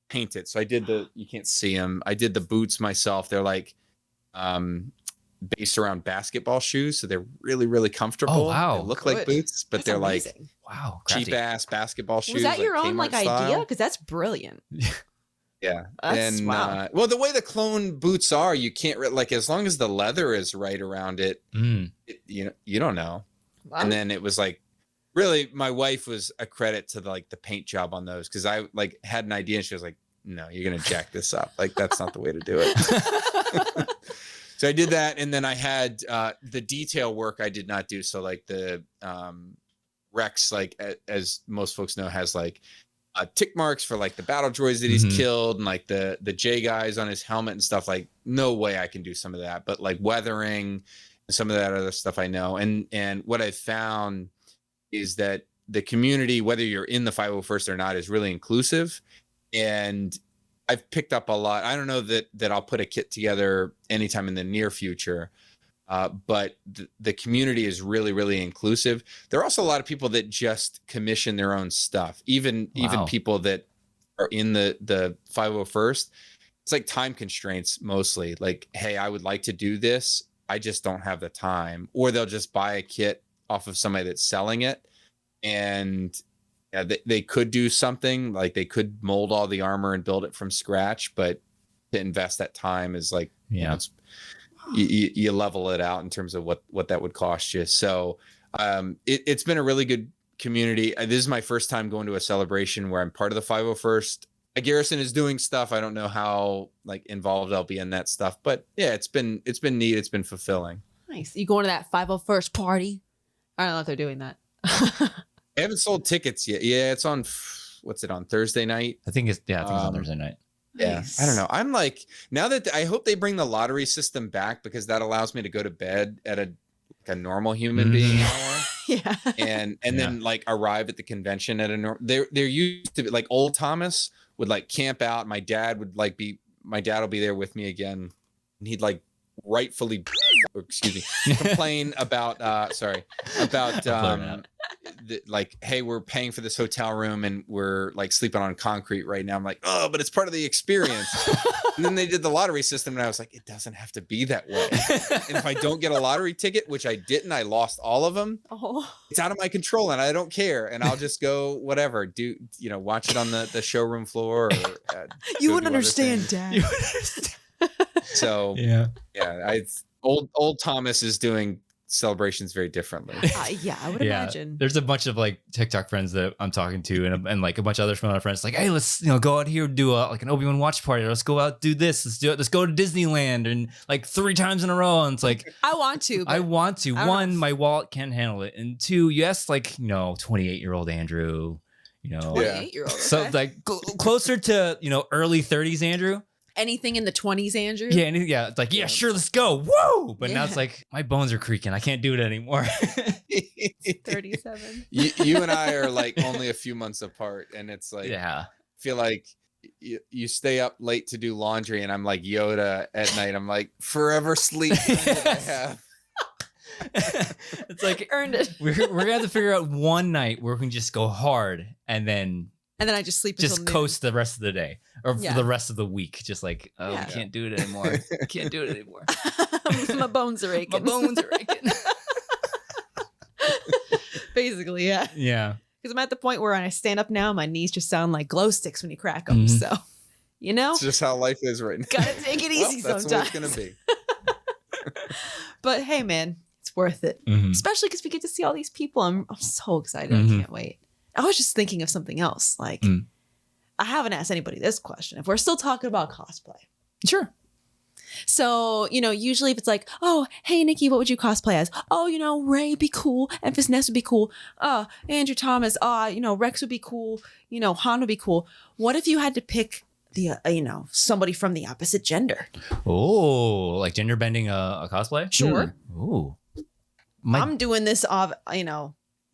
paint it. So I did you can't see them. I did the boots myself. They're like based around basketball shoes. So they're really, really comfortable. Oh, wow. They look like boots, but they're amazing. Wow, cheap ass basketball shoes. Was that your own Kmart idea? Because that's brilliant. Yeah. That's, wow. Well, the way the clone boots are, you can't as long as the leather is right around it, you don't know. Wow. And then it was like, really, my wife was a credit to the paint job on those, because I had an idea and she was like, no, you're gonna jack this up. That's not the way to do it. So I did that, and then I had the detail work I did not do. So the Rex, as most folks know, has tick marks for the battle droids that he's killed, and the J guys on his helmet and stuff. No way I can do some of that, but weathering and some of that other stuff I know. And what I found is that the community, whether you're in the 501st or not, is really inclusive. And I've picked up a lot. I don't know that I'll put a kit together anytime in the near future, but the community is really, really inclusive. There are also a lot of people that just commission their own stuff. Even people that are in the 501st, it's time constraints mostly. Hey, I would like to do this, I just don't have the time. Or they'll just buy a kit off of somebody that's selling it, and they could do something, they could mold all the armor and build it from scratch, but to invest that time is you level it out in terms of what that would cost you. So it's been a really good community. This is my first time going to a celebration where I'm part of the 501st. A garrison is doing stuff. I don't know how involved I'll be in that stuff, but yeah, it's been neat. It's been fulfilling. Nice. You going to that 501st party? I don't know if they're doing that. I haven't sold tickets yet. Yeah, it's on, what's it on, Thursday night? I think it's on Thursday night. Yeah, Nice. I don't know. I'm like, now that I hope they bring the lottery system back, because that allows me to go to bed at a normal human being hour. Yeah. And then like arrive at the convention at a normal. There used to be like old Thomas would like camp out. My dad will be there with me again, and he'd like rightfully, complain about like, hey, we're paying for this hotel room and we're like sleeping on concrete right now. I'm like, oh, but it's part of the experience. And then they did the lottery system, and I was like, it doesn't have to be that way. And if I don't get a lottery ticket, which I didn't, I lost all of them. Oh. It's out of my control, and I don't care. And I'll just go whatever, watch it on the showroom floor. Or, you wouldn't understand, Dad. So old Thomas is doing celebrations very differently. Yeah, I would imagine. There's a bunch of like TikTok friends that I'm talking to, and like a bunch of other friends like, hey, let's go out here, do like an Obi-Wan watch party. Let's go out, do this. Let's do it. Let's go to Disneyland, and like 3 times in a row. And it's like, I want to. One, my wallet can't handle it, and 2, yes, like 28-year-old Andrew, 28-year-old. so like closer to early 30s Andrew. Anything in the 20s, Andrew? Yeah, it's like, yeah, sure, let's go. Woo! But now it's like, my bones are creaking. I can't do it anymore. 37. You and I are like only a few months apart, and it's like, I feel like you stay up late to do laundry, and I'm like Yoda at night. I'm like, forever sleep time that I have. It's like, earned it. We're gonna have to figure out one night where we can just go hard, and then I just sleep just until coast the rest of the day or for the rest of the week. Just like, I can't do it anymore. Can't do it anymore. My bones are aching. Basically, yeah. Yeah. Because I'm at the point where when I stand up now, my knees just sound like glow sticks when you crack them. So, it's just how life is right now. Gotta take it easy sometimes. That's what it's gonna be. But hey, man, it's worth it. Especially because we get to see all these people. I'm so excited. I can't wait. I was just thinking of something else. Like, I haven't asked anybody this question. If we're still talking about cosplay. Sure. So, usually if it's like, oh, hey, Nikki, what would you cosplay as? Oh, Ray would be cool. Emphas Nest would be cool. Andrew Thomas. Rex would be cool. Han would be cool. What if you had to pick the, somebody from the opposite gender? Oh, like gender bending a cosplay? Sure. Ooh. I'm doing this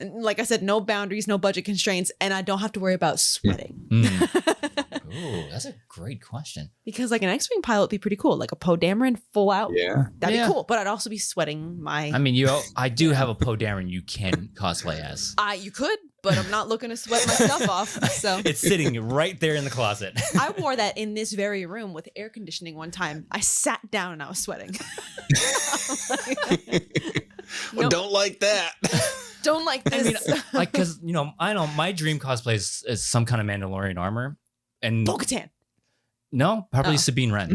like I said, no boundaries, no budget constraints, and I don't have to worry about sweating. Ooh, that's a great question. Because like an X-Wing pilot would be pretty cool, like a Poe Dameron full out. Yeah. That'd be cool, but I'd also be sweating my... I mean, I do have a Poe Dameron you can cosplay as. You could, but I'm not looking to sweat my stuff off, so... It's sitting right there in the closet. I wore that in this very room with air conditioning one time. I sat down and I was sweating. Don't like that. Don't like this. I mean, like, because, I know my dream cosplay is some kind of Mandalorian armor. And Bo-Katan. No, probably Sabine Wren.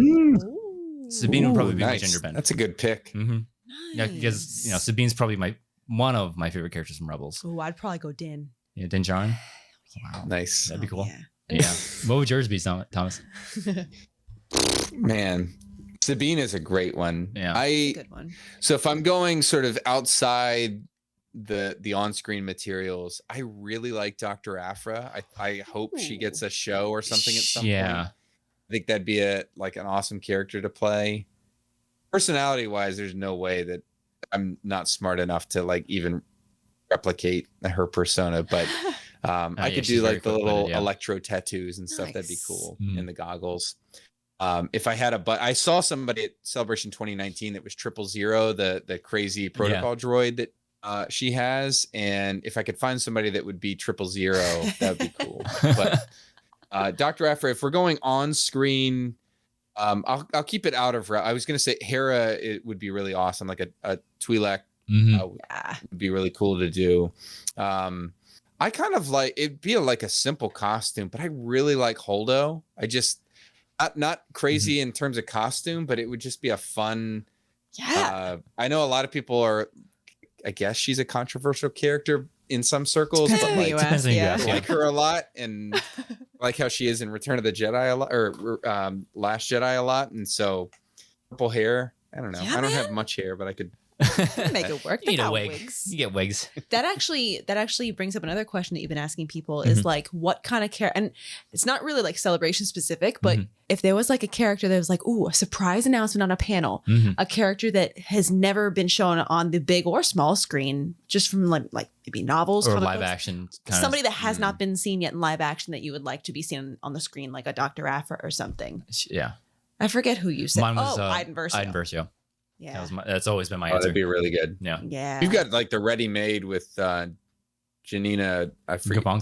Sabine would probably be my gender bend. That's a good pick. Mm-hmm. Nice. Yeah, because Sabine's probably one of my favorite characters from Rebels. Oh, I'd probably go Din. Yeah, Din Djarin. Wow, nice. That'd be cool. Yeah. What would yours be, Thomas? Man, Sabine is a great one. Yeah, a good one. So if I'm going sort of outside the on-screen materials, I really like Dr. Aphra. I hope she gets a show or something at some point. I think that'd be an awesome character to play. Personality wise, there's no way that I'm not smart enough to like even replicate her persona, but I could do like the little electro tattoos and stuff. Nice. That'd be cool. And the goggles. If I had I saw somebody at Celebration 2019 that was 000, the crazy protocol droid that she has, and if I could find somebody that would be 000, that would be cool. But Dr. Aphra, if we're going on screen, I'll keep it out of. I was gonna say Hera. It would be really awesome, like a Twi'lek. Would be really cool to do. I kind of like it'd be like a simple costume, but I really like Holdo. I just not crazy in terms of costume, but it would just be a fun. Yeah, I know a lot of people are. I guess she's a controversial character in some circles, but like, like her a lot, and like how she is in Return of the Jedi a lot, or Last Jedi a lot, and so purple hair. I don't know. I don't have much hair, but I could Make it work. You They need a got wig. wigs. You get wigs. That actually brings up another question that you've been asking people Mm-hmm. is like, what kind of character? And it's not really like celebration specific, but Mhm. if there was like a character that was like, ooh, a surprise announcement on a panel, Mhm. a character that has never been shown on the big or small screen, just from like maybe novels Or comic live books, action. Kind somebody that has Mm. not been seen yet in live action that you would like to be seen on the screen, like a Dr. Aphra or something. Yeah. I forget who you said. Mine was Iden Versio. Iden Versio. Yeah. That's always been my Oh, answer. that'd be really good. Yeah. Yeah. You've got like the ready-made with Janina. I forget how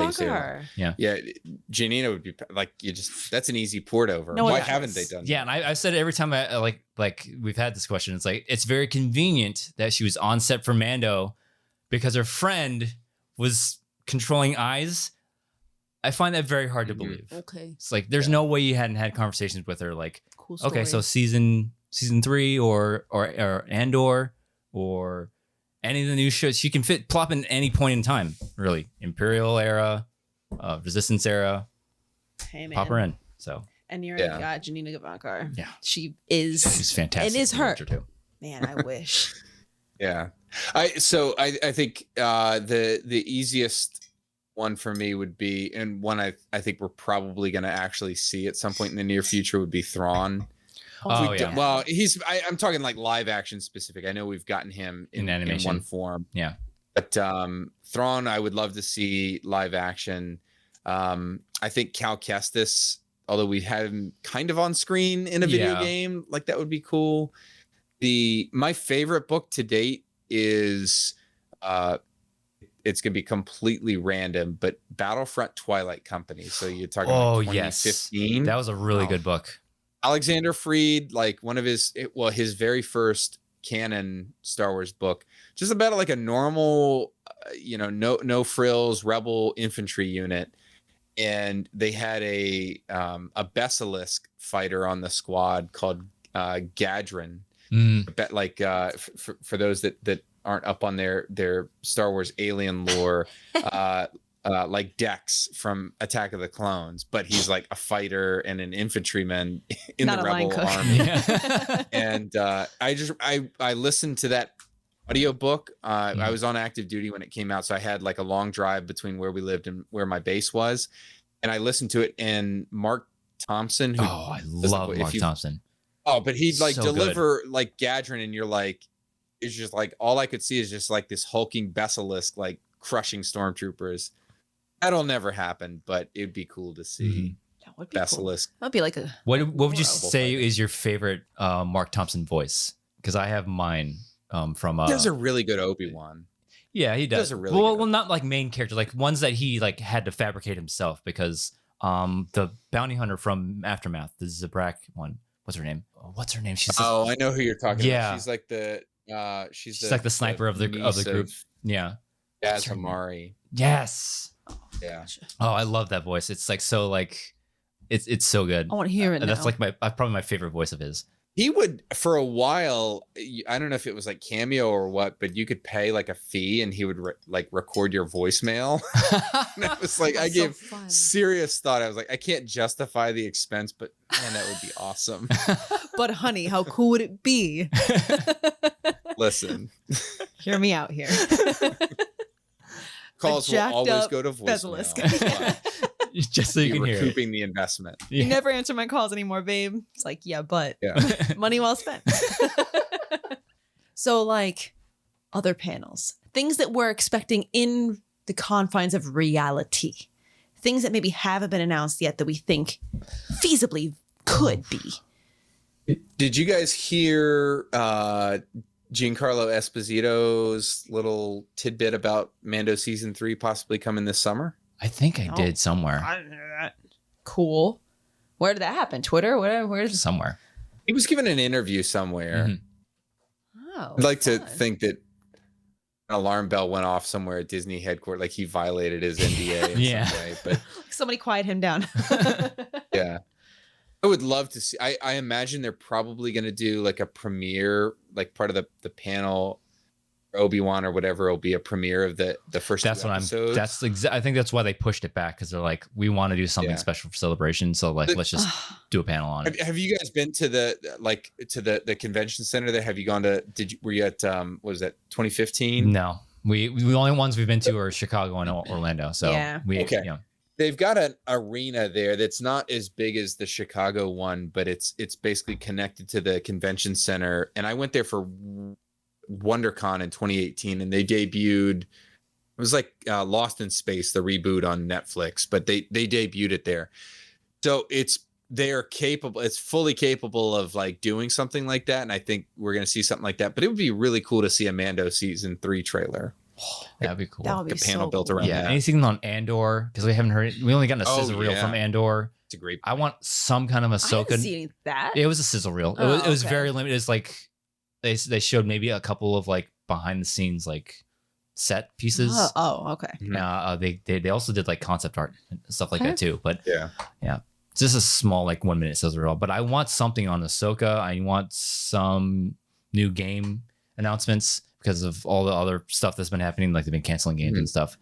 you say her. Gabankar. Yeah, Janina would be like that's an easy port over. No, Why it haven't is. they done? Yeah, and I said it every time I like we've had this question. It's like it's very convenient that she was on set for Mando because her friend was controlling eyes. I find that very hard to Mhm. believe. Okay. It's like there's no way you hadn't had conversations with her. Like, Cool story. okay, so season 3 or Andor or any of the new shows, she can plop in any point in time. Really, Imperial era, Resistance era, Hey, man. pop her in. So And you're Yeah. got Janina Gabankar. Yeah. She is. she's fantastic. It is in her. Witcher too. Man, I wish. Yeah. I think the easiest one for me would be, and one I think we're probably going to actually see at some point in the near future, would be Thrawn. Oh, We yeah. Well, I'm talking like live action specific. I know we've gotten him In in animation. one form. Yeah. But Thrawn, I would love to see live action. I think Cal Kestis, although we had him kind of on screen in a video Yeah. game, like that would be cool. My favorite book to date is it's gonna be completely random, but Battlefront Twilight Company. So you're talking Oh like yes, 2015. that was a really Wow. good book. Alexander Freed, like one of his very first canon Star Wars book, just about like a normal, no frills rebel infantry unit, and they had a Basilisk fighter on the squad called Gadrin. Bet like for those that aren't up on their Star Wars alien lore, like Dex from Attack of the Clones, but he's like a fighter and an infantryman in Not the a line rebel cook. army. Yeah. And I listened to that audiobook. I was on active duty when it came out, so I had like a long drive between where we lived and where my base was, and I listened to it. And Mark Thompson, who Oh, I love Mark Thompson. but he'd like So deliver like Gadrin, and you're like, it's just like all I could see is just like this hulking Basilisk like crushing stormtroopers. That'll never happen, but it'd be cool to see That would be cool. Basilisk. That'd be like a. What would you Rebel say fighter. is your favorite Mark Thompson voice? Because I have mine from. There's a really good Obi-Wan. Yeah, he does. Does a really well, good not like main character, like ones that he like had to fabricate himself. Because the bounty hunter from Aftermath, the Zabrak one. What's her name? She's Oh, I know who you're talking Yeah. about. She's like the she's like the sniper of the niece group. Yeah. Daz Hamari. Yes. Yeah. Oh, I love that voice. It's like so like it's so good. I want to hear it. That's now. like probably my favorite voice of his. He would, for a while, I don't know if it was like Cameo or what, but you could pay like a fee and he would record your voicemail. And I was like, I That's so gave fun. serious thought. I was like, I can't justify the expense, but man, that would be awesome. But honey, how cool would it be? Listen, Hear me out here. calls will jacked always up go to Basilisk. voicemail. Just so you You're can hear it. recouping the investment. You Yeah. never answer my calls anymore, babe. It's like, yeah, but Yeah. money well spent. So, like, other panels, things that we're expecting in the confines of reality, things that maybe haven't been announced yet that we think feasibly could be. Did you guys hear Giancarlo Esposito's little tidbit about Mando season 3 possibly coming this summer? I think I No. did somewhere. I didn't know that. Cool. Where did that happen? Twitter? Where's Somewhere. He was given an interview somewhere. Mhm. Oh, I'd like to fun. think that an alarm bell went off somewhere at Disney headquarters, like he violated his NDA in Yeah. some way. But Somebody quiet him down. yeah, I would love to see. I imagine they're probably going to do like a premiere, like part of the panel Obi-Wan or whatever will be a premiere of the first That's two what episodes. I think that's why they pushed it back, because they're like, we want to do something special for Celebration, so like let's just do a panel on it. Have you guys been to the convention center there? Have you gone to were you at what was that 2015? No, we the only ones we've been to are Chicago and Orlando. So They've got an arena there that's not as big as the Chicago one, but it's basically connected to the convention center. And I went there for WonderCon in 2018, and they debuted. It was like Lost in Space, the reboot on Netflix, but they debuted it there. So they're capable. It's fully capable of like doing something like that, and I think we're gonna see something like that. But it would be really cool to see a Mando season 3 trailer. That'd be cool. That would be a panel so built cool. around Yeah, that. anything on Andor, because we haven't heard. We only got a sizzle reel from Andor. It's a great. I want some kind of I haven't Ahsoka. seen that. It was a sizzle reel. Oh, It was okay. very limited. It's like they showed maybe a couple of like behind the scenes like set pieces. Okay. They also did like concept art and stuff like that too. But Yeah. it's just a small like 1 minute sizzle reel. But I want something on Ahsoka. I want some new game announcements because of all the other stuff that's been happening. Like they've been canceling games and stuff.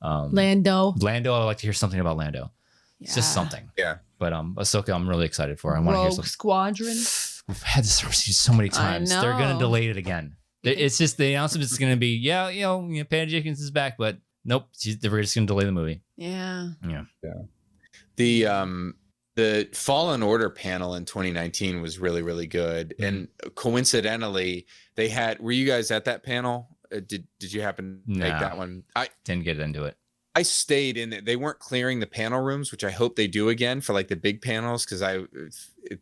Lando. Lando, I'd like to hear something about Lando. It's just something. Yeah. But Ahsoka, I'm really excited for. I want to hear Rogue something. Squadron. We've had this conversation so many times. They're going to know. delay it again. It's just the announcement is going to be, Patty Jenkins is back, but nope, they're just going to delay the movie. Yeah. The Fallen Order panel in 2019 was really, really good. And coincidentally, they had. Were you guys at that panel? Did you happen to make that one? I didn't get into it. I stayed in it. They weren't clearing the panel rooms, which I hope they do again for like the big panels, because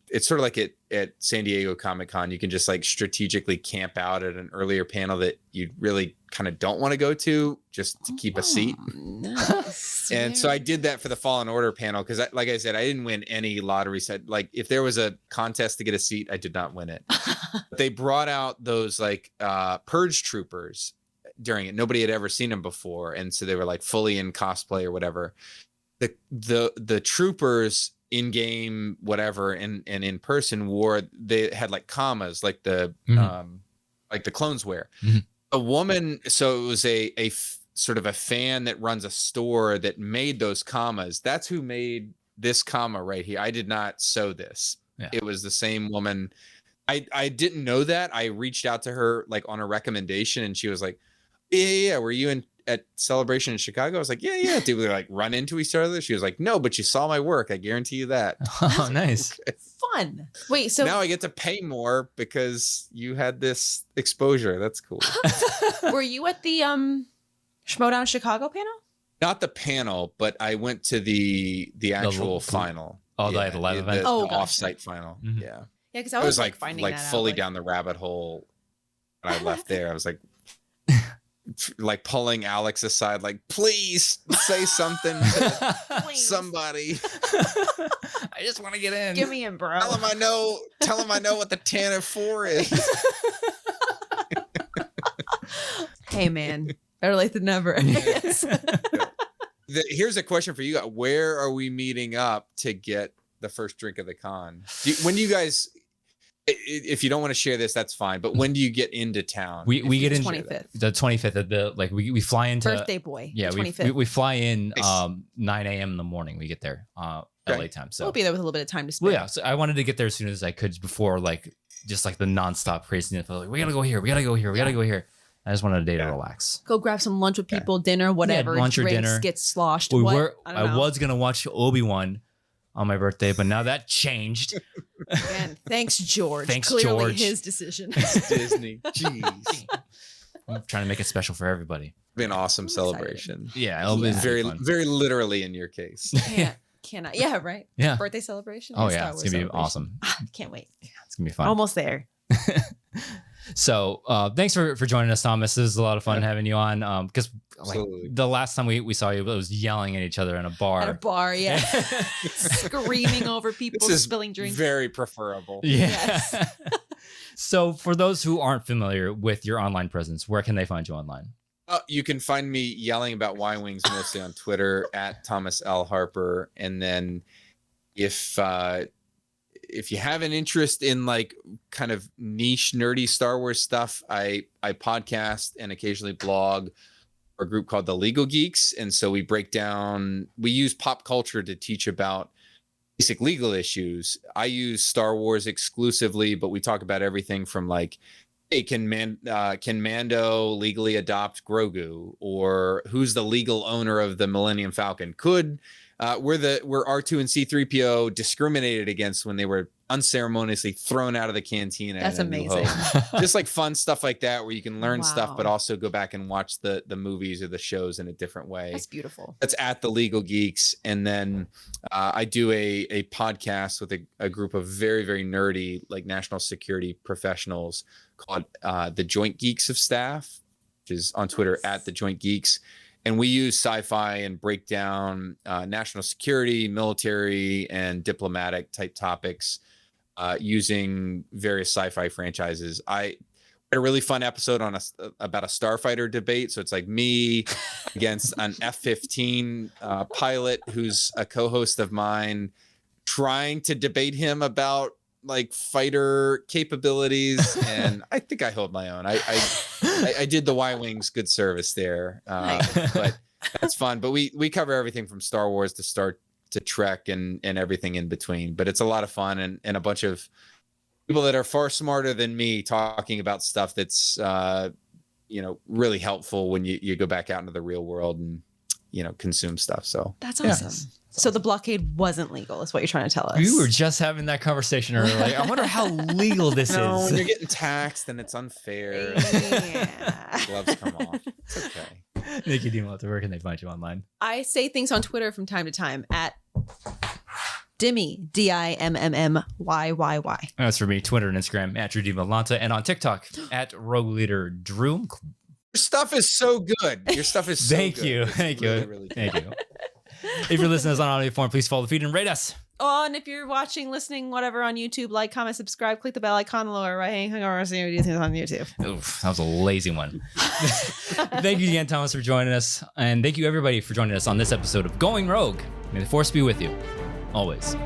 it's sort of like at San Diego Comic-Con, you can just like strategically camp out at an earlier panel that you really kind of don't want to go to just to keep a seat. Nice. And so I did that for the Fallen Order panel because, like I said, I didn't win any lottery set. Like if there was a contest to get a seat, I did not win it. They brought out those like Purge troopers during it. Nobody had ever seen them before, and so they were like fully in cosplay or whatever. The troopers in game, whatever, and in person they had like commas like the clones wear. A woman, so it was a sort of a fan that runs a store that made those commas. That's who made this comma right here. I did not sew this. Yeah. It was the same woman. I didn't know that. I reached out to her like on a recommendation, and she was like, yeah. Were you at Celebration in Chicago? I was like, yeah. Did we like run into each other? She was like, no, but you saw my work. I guarantee you that. Oh, nice. Okay. Fun. Wait, so now I get to pay more because you had this exposure. That's cool. were you at the Schmodown Chicago panel? Not the panel, but I went to the actual final. Oh, the live event. The offsite final. Mm-hmm. Yeah. Yeah, because I was like finding like that fully out, down the rabbit hole. When I left there, I was like pulling Alex aside, like, please say something to somebody. I just want to get in. Get me in, bro. Tell him I know what the Tanner 4 is. Hey, man. Better late than never. Here's a question for you. Where are we meeting up to get the first drink of the con? When do you guys, if you don't want to share this, that's fine. But when do you get into town? We get in 25th. The 25th of the like we fly into Birthday boy. Yeah, we fly in 9 a.m. in the morning. We get there LA time. So we'll be there with a little bit of time to spare. Well, yeah. So I wanted to get there as soon as I could before like just like the nonstop craziness. Like, we gotta go here. We gotta go here. We gotta go here. I just wanted a day to relax. Go grab some lunch with people, dinner, whatever. Yeah, lunch or drinks, dinner. Get sloshed. I was gonna watch Obi-Wan on my birthday, but now that changed. Again, thanks, George. Thanks, Clearly George. His decision. Disney. Jeez. I'm trying to make it special for everybody. It's been an awesome celebration. Yeah, it'll be very, fun. very literally in your case. Cannot. Yeah, right. Yeah. Birthday celebration. Oh and yeah, Star it's Wars gonna be celebration. awesome. Can't wait. Yeah, it's gonna be fun. Almost there. So thanks for joining us, Thomas. This is a lot of fun having you on. Because like the last time we saw you, it was yelling at each other in a bar. At a bar, yeah. Screaming over people, This is spilling drinks. very preferable. Yeah. Yes. So for those who aren't familiar with your online presence, where can they find you online? You can find me yelling about Y-Wings mostly on Twitter at Thomas L. Harper. And then if if you have an interest in like kind of niche nerdy Star Wars stuff, I podcast and occasionally blog a group called the Legal Geeks. And so we use pop culture to teach about basic legal issues. I use Star Wars exclusively, but we talk about everything from like, hey, can Mando legally adopt Grogu, or who's the legal owner of the Millennium Falcon? Were R2 and C-3PO discriminated against when they were unceremoniously thrown out of the cantina? That's amazing. Just like fun stuff like that, where you can learn stuff, but also go back and watch the movies or the shows in a different way. That's beautiful. That's at the Legal Geeks. And then I do a podcast with a group of very, very nerdy, like national security professionals called the Joint Geeks of Staff, which is on Twitter at the Joint Geeks. And we use sci-fi and break down national security, military, and diplomatic type topics using various sci-fi franchises. I had a really fun episode on about a starfighter debate. So it's like me against an F-15 pilot who's a co-host of mine, trying to debate him about like fighter capabilities, and I think I held my own. I did the Y-Wings good service there, but that's fun. But we cover everything from Star Wars to Trek and everything in between. But it's a lot of fun, and a bunch of people that are far smarter than me talking about stuff that's really helpful when you go back out into the real world and consume stuff. So that's awesome. Yeah. So the blockade wasn't legal, is what you're trying to tell us. We were just having that conversation earlier. Like, I wonder how legal this is. When you're getting taxed and it's unfair. Yeah. Gloves come off. It's okay. Nicki Dimalanta, where can they find you online? I say things on Twitter from time to time at Dimmy, DIMMMYYY. That's for me. Twitter and Instagram at Drew Dimalanta, and on TikTok at Rogue Leader Drew. Your stuff is so good. Your stuff is so Thank good. You. It's Thank really, you. really Thank you. If you're listening to us on audio form, please follow the feed and rate us. Oh, and if you're watching, listening, whatever on YouTube, like, comment, subscribe, click the bell icon in the lower right hand corner, see what things on YouTube. Oof, that was a lazy one. Thank you again, Thomas, for joining us. And thank you, everybody, for joining us on this episode of Going Rogue. May the Force be with you. Always.